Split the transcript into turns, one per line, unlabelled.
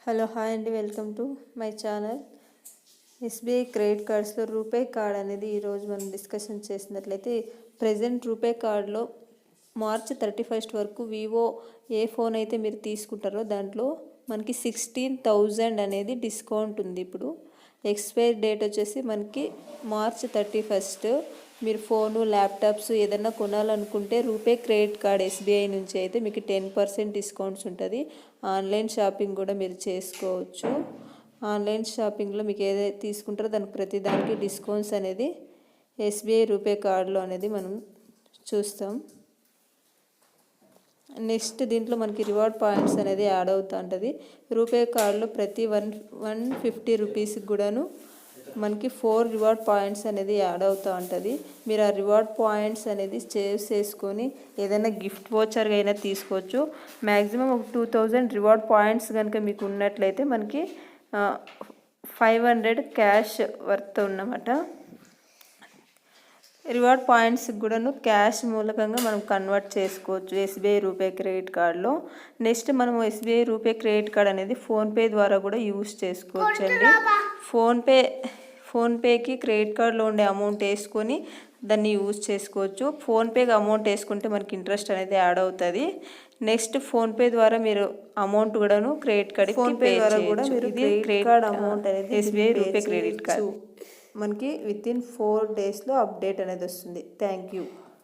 Hello hi అండి, welcome to my channel. SBI credit కార్డ్స్లో RuPay card అనేది ఈరోజు మనం డిస్కషన్ చేసినట్లయితే ప్రజెంట్ రూపే కార్డ్లో మార్చ్ 31 వరకు వివో ఏ ఫోన్ అయితే మీరు తీసుకుంటారో దాంట్లో మనకి 16,000 అనేది డిస్కౌంట్ ఉంది. ఇప్పుడు ఎక్స్పైర్ డేట్ వచ్చేసి మనకి మార్చ్ 31. మీరు ఫోను ల్యాప్టాప్స్ ఏదైనా కొనాలనుకుంటే రూపే క్రెడిట్ కార్డ్ ఎస్బీఐ నుంచి అయితే మీకు 10% డిస్కౌంట్స్ ఉంటుంది. ఆన్లైన్ షాపింగ్ కూడా మీరు చేసుకోవచ్చు. ఆన్లైన్ షాపింగ్లో మీకు ఏదైతే తీసుకుంటారో దానికి ప్రతి దానికి డిస్కౌంట్స్ అనేది ఎస్బీఐ రూపే కార్డులో అనేది మనం చూస్తాం. నెక్స్ట్ దీంట్లో మనకి రివార్డ్ పాయింట్స్ అనేది యాడ్ అవుతూ ఉంటుంది. రూపే కార్డులో ప్రతి 150 రూపీస్కి కూడాను మనకి 4 రివార్డ్ పాయింట్స్ అనేది యాడ్ అవుతూ ఉంటుంది. మీరు ఆ రివార్డ్ పాయింట్స్ అనేది సేవ్ చేసుకొని ఏదైనా గిఫ్ట్ వోచర్గా అయినా తీసుకోవచ్చు. మ్యాక్సిమం ఒక 2000 రివార్డ్ పాయింట్స్ కనుక మీకు ఉన్నట్లయితే మనకి 500 క్యాష్ వర్త్ ఉన్నమాట. రివార్డ్ పాయింట్స్ కూడాను క్యాష్ మూలకంగా మనం కన్వర్ట్ చేసుకోవచ్చు ఎస్బీఐ రూపే క్రెడిట్ కార్డులో. నెక్స్ట్ మనం ఎస్బీఐ రూపే క్రెడిట్ కార్డ్ అనేది ఫోన్పే ద్వారా కూడా యూస్ చేసుకోవచ్చు అండి. ఫోన్పేకి క్రెడిట్ కార్డులో ఉండే అమౌంట్ వేసుకొని దాన్ని యూజ్ చేసుకోవచ్చు. ఫోన్పేకి అమౌంట్ వేసుకుంటే మనకి ఇంట్రెస్ట్ అనేది యాడ్ అవుతుంది. నెక్స్ట్ ఫోన్పే ద్వారా మీరు అమౌంట్ కూడాను క్రెడిట్ కార్డ్ ఫోన్పే ద్వారా కూడా మీరు క్రెడిట్ కార్డ్ అమౌంట్ అనేది ఎస్బీఐ రూపే క్రెడిట్ కార్డ్ మనకి వితిన్ 4 డేస్లో అప్డేట్ అనేది వస్తుంది. Thank you.